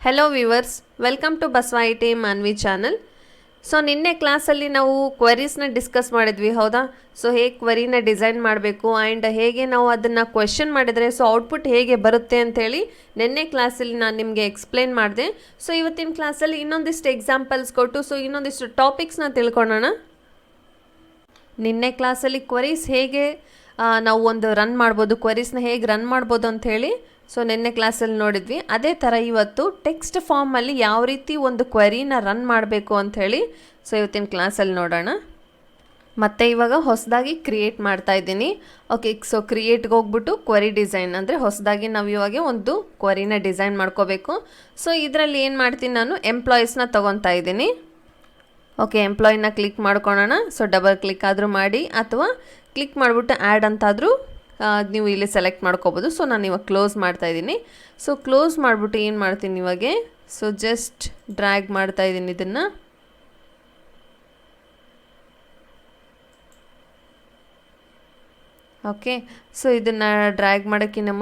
Hello viewers, welcome to Basava IT Manvi channel. So ನಿನ್ನೆ ಕ್ಲಾಸಲ್ಲಿ ನಾವು ಕ್ವರೀಸ್ನ ಡಿಸ್ಕಸ್ ಮಾಡಿದ್ವಿ, ಹೌದಾ? ಸೊ ಹೇಗೆ ಕ್ವರಿನ ಡಿಸೈನ್ ಮಾಡಬೇಕು ಆ್ಯಂಡ್ ಹೇಗೆ ನಾವು ಅದನ್ನು ಕ್ವೆಶನ್ ಮಾಡಿದರೆ ಸೊ ಔಟ್ಪುಟ್ ಹೇಗೆ ಬರುತ್ತೆ ಅಂಥೇಳಿ ನಿನ್ನೆ ಕ್ಲಾಸಲ್ಲಿ ನಾನು ನಿಮಗೆ ಎಕ್ಸ್ಪ್ಲೇನ್ ಮಾಡಿದೆ. ಸೊ ಇವತ್ತಿನ ಕ್ಲಾಸಲ್ಲಿ ಇನ್ನೊಂದಿಷ್ಟು ಎಕ್ಸಾಂಪಲ್ಸ್ ಕೊಟ್ಟು ಸೊ ಇನ್ನೊಂದಿಷ್ಟು ಟಾಪಿಕ್ಸ್ನ ತಿಳ್ಕೊಳ್ಳೋಣ. ನಿನ್ನೆ ಕ್ಲಾಸಲ್ಲಿ ಕ್ವರೀಸ್ ಹೇಗೆ ನಾವು ಒಂದು ರನ್ ಮಾಡ್ಬೋದು, ಕ್ವರೀಸ್ನ ಹೇಗೆ ರನ್ ಮಾಡ್ಬೋದು ಅಂಥೇಳಿ ಸೊ ನಿನ್ನೆ ಕ್ಲಾಸಲ್ಲಿ ನೋಡಿದ್ವಿ. ಅದೇ ಥರ ಇವತ್ತು ಟೆಕ್ಸ್ಟ್ ಫಾರ್ಮಲ್ಲಿ ಯಾವ ರೀತಿ ಒಂದು ಕ್ವರಿನ ರನ್ ಮಾಡಬೇಕು ಅಂಥೇಳಿ ಸೊ ಇವತ್ತಿನ ಕ್ಲಾಸಲ್ಲಿ ನೋಡೋಣ. ಮತ್ತು ಇವಾಗ ಹೊಸದಾಗಿ ಕ್ರಿಯೇಟ್ ಮಾಡ್ತಾ ಇದ್ದೀನಿ. ಓಕೆ, ಸೊ ಕ್ರಿಯೇಟ್ಗೆ ಹೋಗ್ಬಿಟ್ಟು ಕ್ವರಿ ಡಿಸೈನ್ ಅಂದರೆ ಹೊಸದಾಗಿ ನಾವು ಇವಾಗ ಒಂದು ಕ್ವರಿನ ಡಿಸೈನ್ ಮಾಡ್ಕೋಬೇಕು. ಸೊ ಇದರಲ್ಲಿ ಏನು ಮಾಡ್ತೀನಿ, ನಾನು ಎಂಪ್ಲಾಯೀಸ್ನ ತೊಗೊತಾ ಇದ್ದೀನಿ. ಓಕೆ, ಎಂಪ್ಲಾಯಿನ ಕ್ಲಿಕ್ ಮಾಡ್ಕೊಳ್ಳೋಣ. ಸೊ ಡಬಲ್ ಕ್ಲಿಕ್ ಆದರೂ ಮಾಡಿ ಅಥವಾ ಕ್ಲಿಕ್ ಮಾಡಿಬಿಟ್ಟು ಆ್ಯಡ್ ಅಂತಾದರೂ ನೀವು ಇಲ್ಲಿ ಸೆಲೆಕ್ಟ್ ಮಾಡ್ಕೋಬೋದು. ಸೊ ನಾನು ಇವಾಗ ಕ್ಲೋಸ್ ಮಾಡ್ತಾಯಿದ್ದೀನಿ. ಸೊ ಕ್ಲೋಸ್ ಮಾಡಿಬಿಟ್ಟು ಏನು ಮಾಡ್ತೀನಿ ಇವಾಗೆ, ಸೊ ಜಸ್ಟ್ ಡ್ರ್ಯಾಗ್ ಮಾಡ್ತಾಯಿದ್ದೀನಿ ಇದನ್ನು. ಓಕೆ, ಸೊ ಇದನ್ನು ಡ್ರ್ಯಾಗ್ ಮಾಡೋಕ್ಕಿಂತ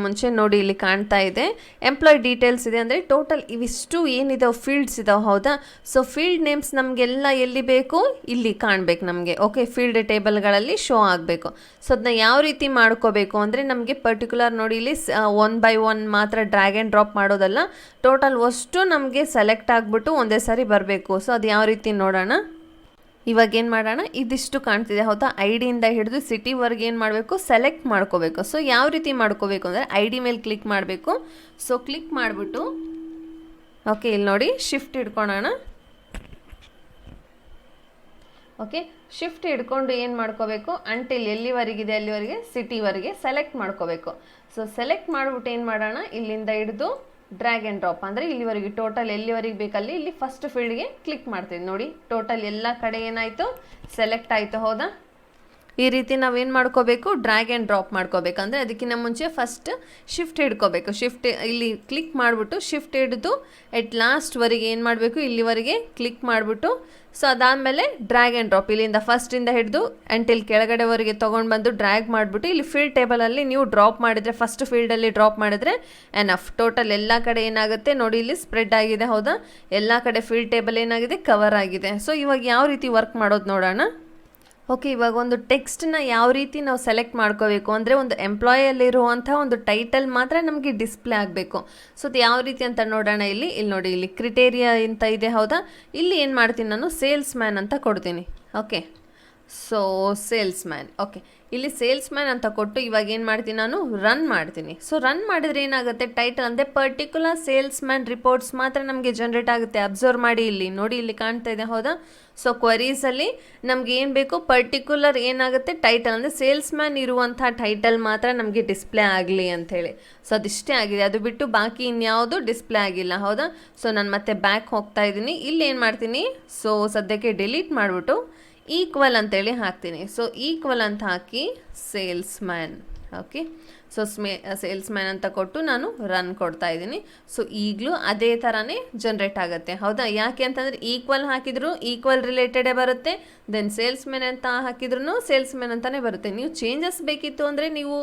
ಮುಂಚೆ ನೋಡಿ ಇಲ್ಲಿ ಕಾಣ್ತಾ ಇದೆ ಎಂಪ್ಲಾಯ್ ಡೀಟೇಲ್ಸ್ ಇದೆ, ಅಂದರೆ ಟೋಟಲ್ ಇವಿಷ್ಟು ಏನಿದಾವೆ ಫೀಲ್ಡ್ಸ್ ಇದಾವೆ, ಹೌದಾ? ಸೊ ಫೀಲ್ಡ್ ನೇಮ್ಸ್ ನಮಗೆಲ್ಲ ಎಲ್ಲಿ ಬೇಕು ಇಲ್ಲಿ ಕಾಣಬೇಕು ನಮಗೆ. ಓಕೆ, ಫೀಲ್ಡ್ ಟೇಬಲ್ಗಳಲ್ಲಿ ಶೋ ಆಗಬೇಕು. ಸೊ ಅದನ್ನ ಯಾವ ರೀತಿ ಮಾಡ್ಕೋಬೇಕು ಅಂದರೆ ನಮಗೆ ಪರ್ಟಿಕ್ಯುಲರ್ ನೋಡಿ ಇಲ್ಲಿ 1 by 1 ಮಾತ್ರ ಡ್ರ್ಯಾಗ್ ಆ್ಯಂಡ್ ಡ್ರಾಪ್ ಮಾಡೋದಲ್ಲ, ಟೋಟಲ್ ಅಷ್ಟು ನಮಗೆ ಸೆಲೆಕ್ಟ್ ಆಗಿಬಿಟ್ಟು ಒಂದೇ ಸಾರಿ ಬರಬೇಕು. ಸೊ ಅದು ಯಾವ ರೀತಿ ನೋಡೋಣ. ಇವಾಗ ಏನು ಮಾಡೋಣ, ಇದಿಷ್ಟು ಕಾಣ್ತಿದೆ, ಹೌದಾ? ಐ ಡಿಯಿಂದ ಹಿಡಿದು ಸಿಟಿವರೆಗೆ ಏನು ಮಾಡಬೇಕು, ಸೆಲೆಕ್ಟ್ ಮಾಡ್ಕೋಬೇಕು. ಸೊ ಯಾವ ರೀತಿ ಮಾಡ್ಕೋಬೇಕು ಅಂದರೆ ಐ ಡಿ ಮೇಲೆ ಕ್ಲಿಕ್ ಮಾಡಬೇಕು. ಸೊ ಕ್ಲಿಕ್ ಮಾಡಿಬಿಟ್ಟು ಓಕೆ, ಇಲ್ಲಿ ನೋಡಿ ಶಿಫ್ಟ್ ಹಿಡ್ಕೊಳ್ಳೋಣ. ಓಕೆ, ಶಿಫ್ಟ್ ಹಿಡ್ಕೊಂಡು ಏನು ಮಾಡ್ಕೋಬೇಕು, ಅಂಟಿಲ್ ಎಲ್ಲಿವರೆಗಿದೆ ಅಲ್ಲಿವರೆಗೆ ಸಿಟಿವರೆಗೆ ಸೆಲೆಕ್ಟ್ ಮಾಡ್ಕೋಬೇಕು. ಸೊ ಸೆಲೆಕ್ಟ್ ಮಾಡಿಬಿಟ್ಟು ಏನು ಮಾಡೋಣ, ಇಲ್ಲಿಂದ ಹಿಡಿದು ಡ್ರ್ಯಾಗ್ ಆ್ಯಂಡ್ ಡ್ರಾಪ್ ಅಂದರೆ ಇಲ್ಲಿವರೆಗೆ ಟೋಟಲ್ ಎಲ್ಲಿವರೆಗೆ ಬೇಕಲ್ಲಿ ಇಲ್ಲಿ ಫಸ್ಟ್ ಫೀಲ್ಡ್ಗೆ ಕ್ಲಿಕ್ ಮಾಡ್ತೀವಿ. ನೋಡಿ ಟೋಟಲ್ ಎಲ್ಲ ಕಡೆ ಏನಾಯಿತು, ಸೆಲೆಕ್ಟ್ ಆಯಿತು, ಹೌದಾ? ಈ ರೀತಿ ನಾವೇನು ಮಾಡ್ಕೋಬೇಕು, ಡ್ರ್ಯಾಗ್ ಆ್ಯಂಡ್ ಡ್ರಾಪ್ ಮಾಡ್ಕೋಬೇಕಂದ್ರೆ ಅದಕ್ಕಿಂತ ಮುಂಚೆ ಫಸ್ಟ್ ಶಿಫ್ಟ್ ಹಿಡ್ಕೋಬೇಕು. ಶಿಫ್ಟ್ ಇಲ್ಲಿ ಕ್ಲಿಕ್ ಮಾಡಿಬಿಟ್ಟು ಶಿಫ್ಟ್ ಹಿಡಿದು ಎಟ್ ಲಾಸ್ಟ್ವರೆಗೆ ಏನು ಮಾಡಬೇಕು, ಇಲ್ಲಿವರೆಗೆ ಕ್ಲಿಕ್ ಮಾಡಿಬಿಟ್ಟು ಸೊ ಅದಾದಮೇಲೆ ಡ್ರ್ಯಾಗ್ ಆ್ಯಂಡ್ ಡ್ರಾಪ್ ಇಲ್ಲಿಂದ ಫಸ್ಟಿಂದ ಹಿಡಿದು ಅಂಟಿಲ್ ಕೆಳಗಡೆವರೆಗೆ ತೊಗೊಂಡು ಬಂದು ಡ್ರ್ಯಾಗ್ ಮಾಡಿಬಿಟ್ಟು ಇಲ್ಲಿ ಫೀಲ್ಡ್ ಟೇಬಲಲ್ಲಿ ನೀವು ಡ್ರಾಪ್ ಮಾಡಿದರೆ ಫಸ್ಟ್ ಫೀಲ್ಡಲ್ಲಿ ಡ್ರಾಪ್ ಮಾಡಿದರೆ ಎನಫ್. ಟೋಟಲ್ ಎಲ್ಲ ಕಡೆ ಏನಾಗುತ್ತೆ ನೋಡಿ, ಇಲ್ಲಿ ಸ್ಪ್ರೆಡ್ ಆಗಿದೆ, ಹೌದಾ? ಎಲ್ಲ ಕಡೆ ಫೀಲ್ಡ್ ಟೇಬಲ್ ಏನಾಗಿದೆ, ಕವರ್ ಆಗಿದೆ. ಸೊ ಇವಾಗ ಯಾವ ರೀತಿ ವರ್ಕ್ ಮಾಡೋದು ನೋಡೋಣ. ಓಕೆ, ಇವಾಗ ಒಂದು ಟೆಕ್ಸ್ಟನ್ನ ಯಾವ ರೀತಿ ನಾವು ಸೆಲೆಕ್ಟ್ ಮಾಡ್ಕೋಬೇಕು ಅಂದರೆ ಒಂದು ಎಂಪ್ಲಾಯಲ್ಲಿರುವಂಥ ಒಂದು ಟೈಟಲ್ ಮಾತ್ರ ನಮಗೆ ಡಿಸ್ಪ್ಲೇ ಆಗಬೇಕು. ಸೊ ಅದು ಯಾವ ರೀತಿ ಅಂತ ನೋಡೋಣ. ಇಲ್ಲಿ ನೋಡಿ, ಇಲ್ಲಿ ಕ್ರಿಟೇರಿಯಾ ಅಂತ ಇದೆ, ಹೌದಾ? ಇಲ್ಲಿ ಏನು ಮಾಡ್ತೀನಿ, ನಾನು ಸೇಲ್ಸ್ ಮ್ಯಾನ್ ಅಂತ ಕೊಡ್ತೀನಿ. Okay, so salesman. Okay, ಇಲ್ಲಿ ಸೇಲ್ಸ್ ಮ್ಯಾನ್ ಅಂತ ಕೊಟ್ಟು ಇವಾಗ ಏನು ಮಾಡ್ತೀನಿ, ನಾನು ರನ್ ಮಾಡ್ತೀನಿ. ಸೊ ರನ್ ಮಾಡಿದರೆ ಏನಾಗುತ್ತೆ, ಟೈಟಲ್ ಅಂದರೆ ಪರ್ಟಿಕ್ಯುಲರ್ ಸೇಲ್ಸ್ ಮ್ಯಾನ್ ರಿಪೋರ್ಟ್ಸ್ ಮಾತ್ರ ನಮಗೆ ಜನ್ರೇಟ್ ಆಗುತ್ತೆ. ಅಬ್ಸರ್ವ್ ಮಾಡಿ, ಇಲ್ಲಿ ನೋಡಿ, ಇಲ್ಲಿ ಕಾಣ್ತಾ ಇದೆ, ಹೌದಾ? ಸೊ ಕ್ವರೀಸಲ್ಲಿ ನಮ್ಗೆ ಏನು ಬೇಕು, ಪರ್ಟಿಕ್ಯುಲರ್ ಏನಾಗುತ್ತೆ, ಟೈಟಲ್ ಅಂದರೆ ಸೇಲ್ಸ್ ಮ್ಯಾನ್ ಇರುವಂಥ ಟೈಟಲ್ ಮಾತ್ರ ನಮಗೆ ಡಿಸ್ಪ್ಲೇ ಆಗಲಿ ಅಂಥೇಳಿ. ಸೊ ಅದಿಷ್ಟೇ ಆಗಿದೆ, ಅದು ಬಿಟ್ಟು ಬಾಕಿ ಇನ್ಯಾವುದು ಡಿಸ್ಪ್ಲೇ ಆಗಿಲ್ಲ, ಹೌದಾ? ಸೊ ನಾನು ಮತ್ತೆ ಬ್ಯಾಕ್ ಹೋಗ್ತಾ ಇದ್ದೀನಿ. ಇಲ್ಲಿ ಏನು ಮಾಡ್ತೀನಿ, ಸೊ ಸದ್ಯಕ್ಕೆ ಡಿಲೀಟ್ ಮಾಡಿಬಿಟ್ಟು ಈಕ್ವಲ್ ಅಂತೇಳಿ ಹಾಕ್ತೀನಿ. ಸೊ ಈಕ್ವಲ್ ಅಂತ ಹಾಕಿ salesman. Okay, so salesman ಅಂತ ಕೊಟ್ಟು ನಾನು ರನ್ ಕೊಡ್ತಾ ಇದ್ದೀನಿ. ಸೊ ಈಗಲೂ ಅದೇ ಥರನೇ ಜನ್ರೇಟ್ ಆಗುತ್ತೆ, ಹೌದಾ? ಯಾಕೆ ಅಂತಂದರೆ ಈಕ್ವಲ್ ಹಾಕಿದ್ರು ಈಕ್ವಲ್ ರಿಲೇಟೆಡೇ ಬರುತ್ತೆ, ದೆನ್ ಸೇಲ್ಸ್ ಮ್ಯಾನ್ ಅಂತ ಹಾಕಿದ್ರು ಸೇಲ್ಸ್ ಮ್ಯಾನ್ ಅಂತಲೇ ಬರುತ್ತೆ. ನೀವು ಚೇಂಜಸ್ ಬೇಕಿತ್ತು ಅಂದರೆ ನೀವು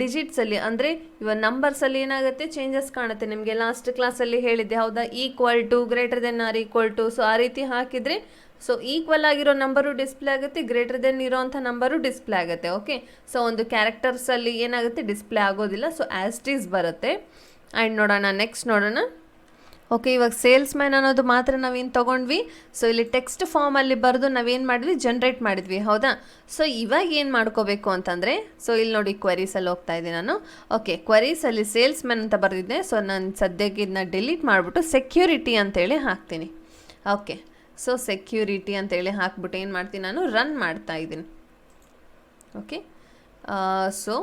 ಡಿಜಿಟ್ಸಲ್ಲಿ ಅಂದರೆ ಇವಾಗ ನಂಬರ್ಸಲ್ಲಿ ಏನಾಗುತ್ತೆ, ಚೇಂಜಸ್ ಕಾಣುತ್ತೆ. ನಿಮಗೆ ಲಾಸ್ಟ್ ಕ್ಲಾಸಲ್ಲಿ ಹೇಳಿದ್ದೆ, ಹೌದಾ? Equal to, greater than or equal to, so ಆ ರೀತಿ ಹಾಕಿದರೆ ಸೊ ಈಕ್ವಲ್ ಆಗಿರೋ ನಂಬರು ಡಿಸ್ಪ್ಲೇ ಆಗುತ್ತೆ, ಗ್ರೇಟರ್ ದೆನ್ ಇರೋವಂಥ ನಂಬರು ಡಿಸ್ಪ್ಲೇ ಆಗುತ್ತೆ. ಓಕೆ, ಸೊ ಒಂದು ಕ್ಯಾರೆಕ್ಟರ್ಸಲ್ಲಿ ಏನಾಗುತ್ತೆ, ಡಿಸ್ಪ್ಲೇ ಆಗೋದಿಲ್ಲ. ಸೊ ಆ್ಯಸ್ ಇಟ್ ಈಸ್ ಬರುತ್ತೆ. ಆ್ಯಂಡ್ ನೋಡೋಣ, ನೆಕ್ಸ್ಟ್ ನೋಡೋಣ. ಓಕೆ, ಇವಾಗ ಸೇಲ್ಸ್ ಮ್ಯಾನ್ ಅನ್ನೋದು ಮಾತ್ರ ನಾವೇನು ತೊಗೊಂಡ್ವಿ, ಸೊ ಇಲ್ಲಿ ಟೆಕ್ಸ್ಟ್ ಫಾರ್ಮಲ್ಲಿ ಬರೆದು ನಾವೇನು ಮಾಡಿದ್ವಿ, ಜನ್ರೇಟ್ ಮಾಡಿದ್ವಿ, ಹೌದಾ? ಸೊ ಇವಾಗ ಏನು ಮಾಡ್ಕೋಬೇಕು ಅಂತಂದರೆ, ಸೊ ಇಲ್ಲಿ ನೋಡಿ ಕ್ವರೀಸಲ್ಲಿ ಹೋಗ್ತಾ ಇದ್ದೀನಿ ನಾನು. ಓಕೆ, ಕ್ವರೀಸಲ್ಲಿ ಸೇಲ್ಸ್ ಮ್ಯಾನ್ ಅಂತ ಬರೆದಿದ್ದೆ. ಸೊ ನಾನು ಸದ್ಯಕ್ಕೆ ಇದನ್ನ ಡಿಲೀಟ್ ಮಾಡಿಬಿಟ್ಟು ಸೆಕ್ಯೂರಿಟಿ ಅಂತೇಳಿ ಹಾಕ್ತೀನಿ. ಓಕೆ, ಸೊ ಸೆಕ್ಯೂರಿಟಿ ಅಂತೇಳಿ ಹಾಕ್ಬಿಟ್ಟು ಏನು ಮಾಡ್ತೀನಿ, ನಾನು ರನ್ ಮಾಡ್ತಾ ಇದ್ದೀನಿ. ಓಕೆ, ಸೊ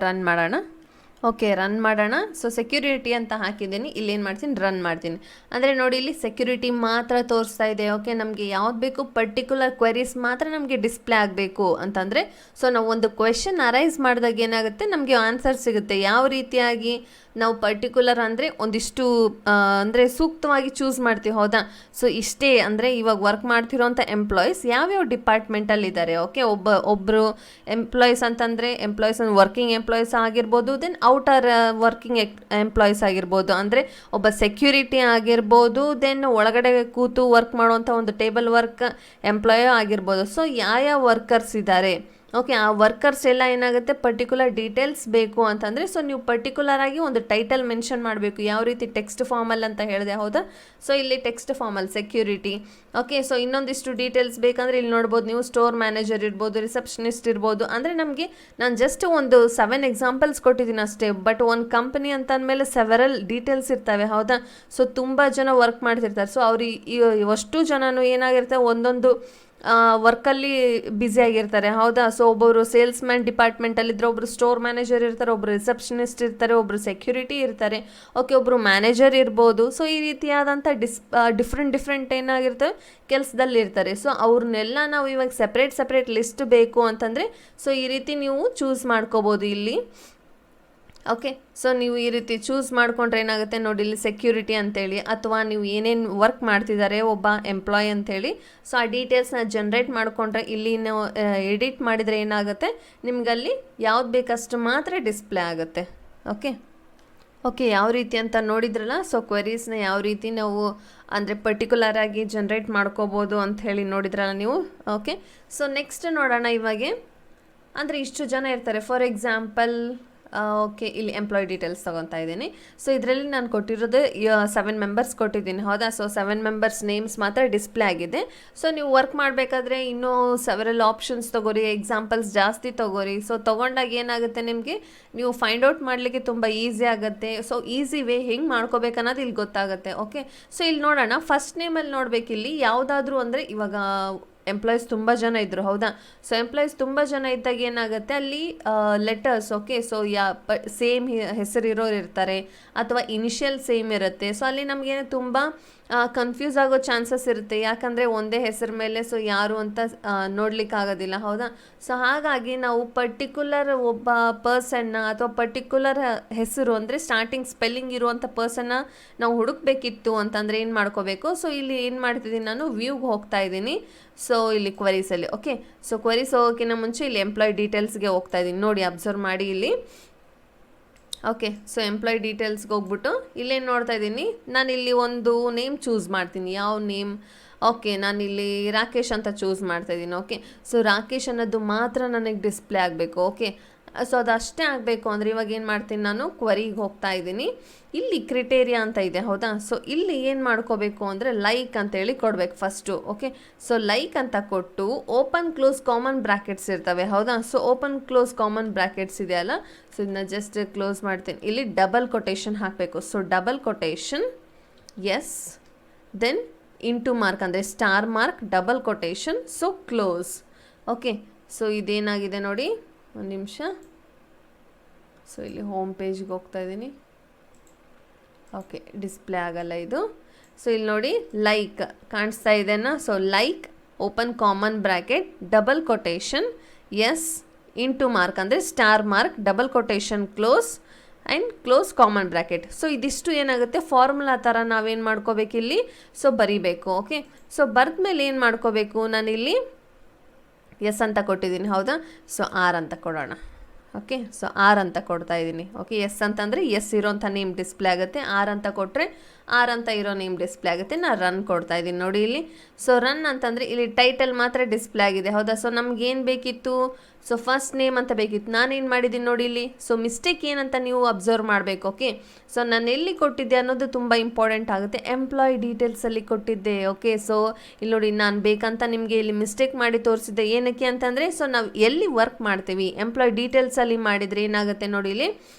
ರನ್ ಮಾಡೋಣ. ಓಕೆ, ರನ್ ಮಾಡೋಣ. ಸೊ ಸೆಕ್ಯೂರಿಟಿ ಅಂತ ಹಾಕಿದ್ದೀನಿ. ಇಲ್ಲಿ ಏನು ಮಾಡ್ತೀನಿ, ರನ್ ಮಾಡ್ತೀನಿ. ಅಂದರೆ ನೋಡಿ, ಇಲ್ಲಿ ಸೆಕ್ಯೂರಿಟಿ ಮಾತ್ರ ತೋರಿಸ್ತಾ ಇದೆ. ಓಕೆ, ನಮಗೆ ಯಾವ್ದು ಬೇಕು, ಪರ್ಟಿಕ್ಯುಲರ್ ಕ್ವೆರೀಸ್ ಮಾತ್ರ ನಮಗೆ ಡಿಸ್ಪ್ಲೇ ಆಗಬೇಕು ಅಂತಂದರೆ ಸೊ ನಾವು ಒಂದು ಕ್ವೆಶನ್ ಅರೈಸ್ ಮಾಡಿದಾಗ ಏನಾಗುತ್ತೆ, ನಮಗೆ ಆನ್ಸರ್ ಸಿಗುತ್ತೆ. ಯಾವ ರೀತಿಯಾಗಿ ನಾವು ಪರ್ಟಿಕ್ಯುಲರ್ ಅಂದರೆ ಒಂದಿಷ್ಟು ಅಂದರೆ ಸೂಕ್ತವಾಗಿ ಚೂಸ್ ಮಾಡ್ತೀವಿ, ಹೌದಾ. ಸೊ ಇಷ್ಟೇ ಅಂದರೆ ಇವಾಗ ವರ್ಕ್ ಮಾಡ್ತಿರೋಂಥ ಎಂಪ್ಲಾಯೀಸ್ ಯಾವ್ಯಾವ ಡಿಪಾರ್ಟ್ಮೆಂಟಲ್ಲಿದ್ದಾರೆ. ಓಕೆ, ಒಬ್ಬರು ಎಂಪ್ಲಾಯೀಸ್ ಅಂತಂದರೆ ಎಂಪ್ಲಾಯೀಸ್ ವರ್ಕಿಂಗ್ ಎಂಪ್ಲಾಯೀಸ್ ಆಗಿರ್ಬೋದು, ದೆನ್ ಔಟರ್ ವರ್ಕಿಂಗ್ ಎಂಪ್ಲಾಯೀಸ್ ಆಗಿರ್ಬೋದು, ಅಂದರೆ ಒಬ್ಬ ಸೆಕ್ಯೂರಿಟಿ ಆಗಿರ್ಬೋದು, ದೆನ್ ಒಳಗಡೆ ಕೂತು ವರ್ಕ್ ಮಾಡುವಂಥ ಒಂದು ಟೇಬಲ್ ವರ್ಕ್ ಎಂಪ್ಲಾಯ್ ಆಗಿರ್ಬೋದು. ಸೊ ಯಾವ ವರ್ಕರ್ಸ್ ಇದ್ದಾರೆ, ಓಕೆ, ಆ ವರ್ಕರ್ಸ್ ಎಲ್ಲ ಏನಾಗುತ್ತೆ ಪರ್ಟಿಕ್ಯುಲರ್ ಡೀಟೇಲ್ಸ್ ಬೇಕು ಅಂತಂದರೆ ಸೊ ನೀವು ಪರ್ಟಿಕ್ಯುಲರ್ ಆಗಿ ಒಂದು ಟೈಟಲ್ ಮೆನ್ಷನ್ ಮಾಡಬೇಕು. ಯಾವ ರೀತಿ ಟೆಕ್ಸ್ಟ್ ಫಾರ್ಮಲ್ಲಿ ಅಂತ ಹೇಳಿದೆ, ಹೌದಾ. ಸೊ ಇಲ್ಲಿ ಟೆಕ್ಸ್ಟ್ ಫಾರ್ಮಲ್ಲಿ ಸೆಕ್ಯೂರಿಟಿ, ಓಕೆ. ಸೊ ಇನ್ನೊಂದಿಷ್ಟು ಡೀಟೇಲ್ಸ್ ಬೇಕಂದರೆ ಇಲ್ಲಿ ನೋಡ್ಬೋದು ನೀವು, ಸ್ಟೋರ್ ಮ್ಯಾನೇಜರ್ ಇರ್ಬೋದು, ರಿಸೆಪ್ಷನಿಸ್ಟ್ ಇರ್ಬೋದು. ಅಂದರೆ ನಮಗೆ ನಾನು ಜಸ್ಟ್ ಒಂದು 7 ಎಕ್ಸಾಂಪಲ್ಸ್ ಕೊಟ್ಟಿದ್ದೀನಿ ಅಷ್ಟೇ. ಬಟ್ ಒಂದು ಕಂಪನಿ ಅಂತ ಅಂದಮೇಲೆ ಸೆವೆರಲ್ ಡೀಟೇಲ್ಸ್ ಇರ್ತವೆ, ಹೌದಾ. ಸೊ ತುಂಬ ಜನ ವರ್ಕ್ ಮಾಡ್ತಿರ್ತಾರೆ. ಸೊ ಅವ್ರು ಅಷ್ಟು ಜನನು ಏನಾಗಿರ್ತಾರೆ ಒಂದೊಂದು ವರ್ಕಲ್ಲಿ ಬ್ಯುಸಿಯಾಗಿರ್ತಾರೆ, ಹೌದಾ. ಸೊ ಒಬ್ಬರು ಸೇಲ್ಸ್ ಮ್ಯಾನ್ ಡಿಪಾರ್ಟ್ಮೆಂಟಲ್ಲಿದ್ದರೆ, ಒಬ್ಬರು ಸ್ಟೋರ್ ಮ್ಯಾನೇಜರ್ ಇರ್ತಾರೆ, ಒಬ್ಬರು ರಿಸೆಪ್ಷನಿಸ್ಟ್ ಇರ್ತಾರೆ, ಒಬ್ಬರು ಸೆಕ್ಯೂರಿಟಿ ಇರ್ತಾರೆ, ಓಕೆ, ಒಬ್ಬರು ಮ್ಯಾನೇಜರ್ ಇರ್ಬೋದು. ಸೊ ಈ ರೀತಿಯಾದಂಥ ಡಿಫ್ರೆಂಟ್ ಏನಾಗಿರ್ತವೆ ಕೆಲಸದಲ್ಲಿ ಇರ್ತಾರೆ. ಸೊ ಅವ್ರನ್ನೆಲ್ಲ ನಾವು ಇವಾಗ ಸೆಪ್ರೇಟ್ ಲಿಸ್ಟ್ ಬೇಕು ಅಂತಂದರೆ ಸೊ ಈ ರೀತಿ ನೀವು ಚೂಸ್ ಮಾಡ್ಕೋಬೋದು ಇಲ್ಲಿ. ಓಕೆ, ಸೊ ನೀವು ಈ ರೀತಿ ಚೂಸ್ ಮಾಡಿಕೊಂಡ್ರೆ ಏನಾಗುತ್ತೆ ನೋಡಿ, ಇಲ್ಲಿ ಸೆಕ್ಯೂರಿಟಿ ಅಂತೇಳಿ, ಅಥವಾ ನೀವು ಏನೇನು ವರ್ಕ್ ಮಾಡ್ತಿದ್ದಾರೆ ಒಬ್ಬ ಎಂಪ್ಲಾಯ್ ಅಂಥೇಳಿ. ಸೊ ಆ ಡೀಟೇಲ್ಸ್ನ ಜನ್ರೇಟ್ ಮಾಡಿಕೊಂಡ್ರೆ ಇಲ್ಲಿ ನಾವು ಎಡಿಟ್ ಮಾಡಿದರೆ ಏನಾಗುತ್ತೆ, ನಿಮಗಲ್ಲಿ ಯಾವ್ದು ಬೇಕಷ್ಟು ಮಾತ್ರ ಡಿಸ್ಪ್ಲೇ ಆಗುತ್ತೆ. ಓಕೆ, ಯಾವ ರೀತಿ ಅಂತ ನೋಡಿದ್ರಲ್ಲ. ಸೊ ಕ್ವೆರೀಸ್ನ ಯಾವ ರೀತಿ ನಾವು ಅಂದರೆ ಪರ್ಟಿಕ್ಯುಲರ್ ಆಗಿ ಜನ್ರೇಟ್ ಮಾಡ್ಕೋಬೋದು ಅಂತ ಹೇಳಿ ನೋಡಿದ್ರಲ್ಲ ನೀವು. ಓಕೆ, ಸೊ ನೆಕ್ಸ್ಟ್ ನೋಡೋಣ. ಇವಾಗೆ ಅಂದರೆ ಇಷ್ಟು ಜನ ಇರ್ತಾರೆ. ಫಾರ್ ಎಕ್ಸಾಂಪಲ್ ಓಕೆ, ಇಲ್ಲಿ ಎಂಪ್ಲಾಯ್ ಡೀಟೇಲ್ಸ್ ತೊಗೊತಾ ಇದ್ದೀನಿ. ಸೊ ಇದರಲ್ಲಿ ನಾನು ಕೊಟ್ಟಿರೋದು 7 ಮೆಂಬರ್ಸ್ ಕೊಟ್ಟಿದ್ದೀನಿ, ಹೌದಾ. ಸೊ 7 ಮೆಂಬರ್ಸ್ ನೇಮ್ಸ್ ಮಾತ್ರ ಡಿಸ್ಪ್ಲೇ ಆಗಿದೆ. ಸೊ ನೀವು ವರ್ಕ್ ಮಾಡಬೇಕಾದ್ರೆ ಇನ್ನೂ ಸೆವೆರಲ್ ಆಪ್ಷನ್ಸ್ ತೊಗೋರಿ, ಎಕ್ಸಾಂಪಲ್ಸ್ ಜಾಸ್ತಿ ತೊಗೋರಿ. ಸೊ ತೊಗೊಂಡಾಗ ಏನಾಗುತ್ತೆ ನಿಮಗೆ, ನೀವು ಫೈಂಡ್ ಔಟ್ ಮಾಡಲಿಕ್ಕೆ ತುಂಬ ಈಸಿ ಆಗುತ್ತೆ. ಸೊ ಈಸಿ ವೇ ಹೆಂಗೆ ಮಾಡ್ಕೋಬೇಕು ಅನ್ನೋದು ಇಲ್ಲಿ ಗೊತ್ತಾಗುತ್ತೆ. ಓಕೆ, ಸೊ ಇಲ್ಲಿ ನೋಡೋಣ. ಫಸ್ಟ್ ನೇಮಲ್ಲಿ ನೋಡಬೇಕಿಲ್ಲಿ ಯಾವುದಾದ್ರೂ ಅಂದರೆ ಇವಾಗ ಎಂಪ್ಲಾಯೀಸ್ ತುಂಬ ಜನ ಇದ್ದರು, ಹೌದಾ. ಸೊ ಎಂಪ್ಲಾಯೀಸ್ ತುಂಬ ಜನ ಇದ್ದಾಗ ಏನಾಗುತ್ತೆ ಅಲ್ಲಿ ಲೆಟರ್ಸ್, ಓಕೆ. ಸೊ ಸೇಮ್ ಹೆಸರಿರೋರು ಇರ್ತಾರೆ, ಅಥವಾ ಇನಿಷಿಯಲ್ ಸೇಮ್ ಇರುತ್ತೆ. ಸೊ ಅಲ್ಲಿ ನಮಗೇನು ತುಂಬ ಕನ್ಫ್ಯೂಸ್ ಆಗೋ ಚಾನ್ಸಸ್ ಇರುತ್ತೆ. ಯಾಕಂದರೆ ಒಂದೇ ಹೆಸರು ಮೇಲೆ ಸೊ ಯಾರು ಅಂತ ನೋಡಲಿಕ್ಕಾಗೋದಿಲ್ಲ, ಹೌದಾ. ಸೊ ಹಾಗಾಗಿ ನಾವು ಪರ್ಟಿಕ್ಯುಲರ್ ಒಬ್ಬ ಪರ್ಸನ್ನ ಅಥವಾ ಪರ್ಟಿಕ್ಯುಲರ್ ಹೆಸರು ಅಂದರೆ ಸ್ಟಾರ್ಟಿಂಗ್ ಸ್ಪೆಲ್ಲಿಂಗ್ ಇರುವಂಥ ಪರ್ಸನ್ನ ನಾವು ಹುಡುಕಬೇಕಿತ್ತು ಅಂತಂದರೆ ಏನು ಮಾಡ್ಕೋಬೇಕು. ಸೊ ಇಲ್ಲಿ ಏನು ಮಾಡ್ತಿದ್ದೀನಿ ನಾನು, ವ್ಯೂಗೆ ಹೋಗ್ತಾ ಇದ್ದೀನಿ. ಸೊ ಇಲ್ಲಿ ಕ್ವರೀಸಲ್ಲಿ, ಓಕೆ. ಸೊ ಕ್ವರೀಸ್ ಹೋಗೋಕ್ಕಿಂತ ಮುಂಚೆ ಇಲ್ಲಿ ಎಂಪ್ಲಾಯ್ ಡೀಟೇಲ್ಸ್ಗೆ ಹೋಗ್ತಾ ಇದ್ದೀನಿ. ನೋಡಿ, ಅಬ್ಸರ್ವ್ ಮಾಡಿ ಇಲ್ಲಿ. ಓಕೆ, ಸೊ ಎಂಪ್ಲಾಯ್ ಡೀಟೇಲ್ಸ್ಗೆ ಹೋಗ್ಬಿಟ್ಟು ಇಲ್ಲೇನು ನೋಡ್ತಾ ಇದ್ದೀನಿ, ನಾನಿಲ್ಲಿ ಒಂದು ನೇಮ್ ಚೂಸ್ ಮಾಡ್ತೀನಿ. ಯಾವ ನೇಮ್, ಓಕೆ, ನಾನಿಲ್ಲಿ ರಾಕೇಶ್ ಅಂತ ಚೂಸ್ ಮಾಡ್ತಾ ಇದ್ದೀನಿ. ಓಕೆ, ಸೊ ರಾಕೇಶ್ ಅನ್ನೋದು ಮಾತ್ರ ನನಗೆ ಡಿಸ್ಪ್ಲೇ ಆಗಬೇಕು. ಓಕೆ, ಸೊ ಅದಷ್ಟೇ ಆಗಬೇಕು ಅಂದರೆ ಇವಾಗ ಏನು ಮಾಡ್ತೀನಿ ನಾನು, ಕ್ವರಿಗೆ ಹೋಗ್ತಾ ಇದ್ದೀನಿ. ಇಲ್ಲಿ ಕ್ರಿಟೇರಿಯಾ ಅಂತ ಇದೆ, ಹೌದಾ. ಸೊ ಇಲ್ಲಿ ಏನು ಮಾಡ್ಕೋಬೇಕು ಅಂದರೆ ಲೈಕ್ ಅಂತೇಳಿ ಕೊಡಬೇಕು ಫಸ್ಟು. ಓಕೆ, ಸೊ ಲೈಕ್ ಅಂತ ಕೊಟ್ಟು ಓಪನ್ ಕ್ಲೋಸ್ ಕಾಮನ್ ಬ್ರ್ಯಾಕೆಟ್ಸ್ ಇರ್ತವೆ, ಹೌದಾ. So open close common brackets ಇದೆಯಲ್ಲ, ಸೊ ಇದನ್ನ ಜಸ್ಟ್ ಕ್ಲೋಸ್ ಮಾಡ್ತೀನಿ. ಇಲ್ಲಿ ಡಬಲ್ ಕೊಟೇಶನ್ ಹಾಕಬೇಕು. So double quotation, S, then into mark ಅಂದರೆ star mark, double quotation, so close. Okay, so ಇದೇನಾಗಿದೆ ನೋಡಿ, ಒಂದು ನಿಮಿಷ. ಸೊ ಇಲ್ಲಿ ಹೋಮ್ ಪೇಜ್ಗೆ ಹೋಗ್ತಾ ಇದ್ದೀನಿ. ಓಕೆ, ಡಿಸ್ಪ್ಲೇ ಆಗಲ್ಲ ಇದು. ಸೊ ಇಲ್ಲಿ ನೋಡಿ, ಲೈಕ್ ಕಾಣಿಸ್ತಾ ಇದೆನಾ. So like open common bracket, double quotation, S, into mark ಅಂದರೆ star mark, double quotation, close and close common bracket. So ಇದಿಷ್ಟು ಏನಾಗುತ್ತೆ ಫಾರ್ಮುಲಾ ಥರ ನಾವೇನು ಮಾಡ್ಕೋಬೇಕಿಲ್ಲಿ, ಸೊ ಬರೀಬೇಕು. ಓಕೆ, ಸೊ ಬರೆದ್ಮೇಲೆ ಏನು ಮಾಡ್ಕೋಬೇಕು, ನಾನಿಲ್ಲಿ ಎಸ್ ಅಂತ ಕೊಟ್ಟಿದ್ದೀನಿ, ಹೌದಾ. ಸೊ ಆರ್ ಅಂತ ಕೊಡೋಣ. ಓಕೆ, ಸೊ ಆರ್ ಅಂತ ಕೊಡ್ತಾ ಇದ್ದೀನಿ. ಓಕೆ, ಎಸ್ ಅಂತಂದರೆ ಎಸ್ ಇರೋಂಥ ನೇಮ್ ಡಿಸ್ಪ್ಲೇ ಆಗುತ್ತೆ. ಆರ್ ಅಂತ ಕೊಟ್ಟರೆ ಆರ್ ಅಂತ ಇರೋ ನೇಮ್ ಡಿಸ್ಪ್ಲೇ ಆಗುತ್ತೆ. ನಾನು ರನ್ ಕೊಡ್ತಾ ಇದ್ದೀನಿ ನೋಡಿ ಇಲ್ಲಿ. ಸೊ ರನ್ ಅಂತಂದರೆ ಇಲ್ಲಿ ಟೈಟಲ್ ಮಾತ್ರ ಡಿಸ್ಪ್ಲೇ ಆಗಿದೆ, ಹೌದಾ. ಸೊ ನಮ್ಗೇನು ಬೇಕಿತ್ತು, ಸೊ ಫಸ್ಟ್ ನೇಮ್ ಅಂತ ಬೇಕಿತ್ತು. ನಾನೇನು ಮಾಡಿದ್ದೀನಿ ನೋಡಿ ಇಲ್ಲಿ. ಸೊ ಮಿಸ್ಟೇಕ್ ಏನಂತ ನೀವು ಅಬ್ಸರ್ವ್ ಮಾಡಬೇಕು. ಓಕೆ, ಸೊ ನಾನು ಎಲ್ಲಿ ಕೊಟ್ಟಿದ್ದೆ ಅನ್ನೋದು ತುಂಬ ಇಂಪಾರ್ಟೆಂಟ್ ಆಗುತ್ತೆ. ಎಂಪ್ಲಾಯ್ ಡೀಟೇಲ್ಸಲ್ಲಿ ಕೊಟ್ಟಿದ್ದೆ. ಓಕೆ, ಸೊ ಇಲ್ಲಿ ನೋಡಿ, ನಾನು ಬೇಕಂತ ನಿಮಗೆ ಇಲ್ಲಿ ಮಿಸ್ಟೇಕ್ ಮಾಡಿ ತೋರಿಸಿದ್ದೆ. ಏನಕ್ಕೆ ಅಂತಂದರೆ ಸೊ ನಾವು ಎಲ್ಲಿ ವರ್ಕ್ ಮಾಡ್ತೀವಿ ಎಂಪ್ಲಾಯ್ ಡೀಟೇಲ್ಸಲ್ಲಿ ಮಾಡಿದರೆ ಏನಾಗುತ್ತೆ ನೋಡಿ ಇಲ್ಲಿ.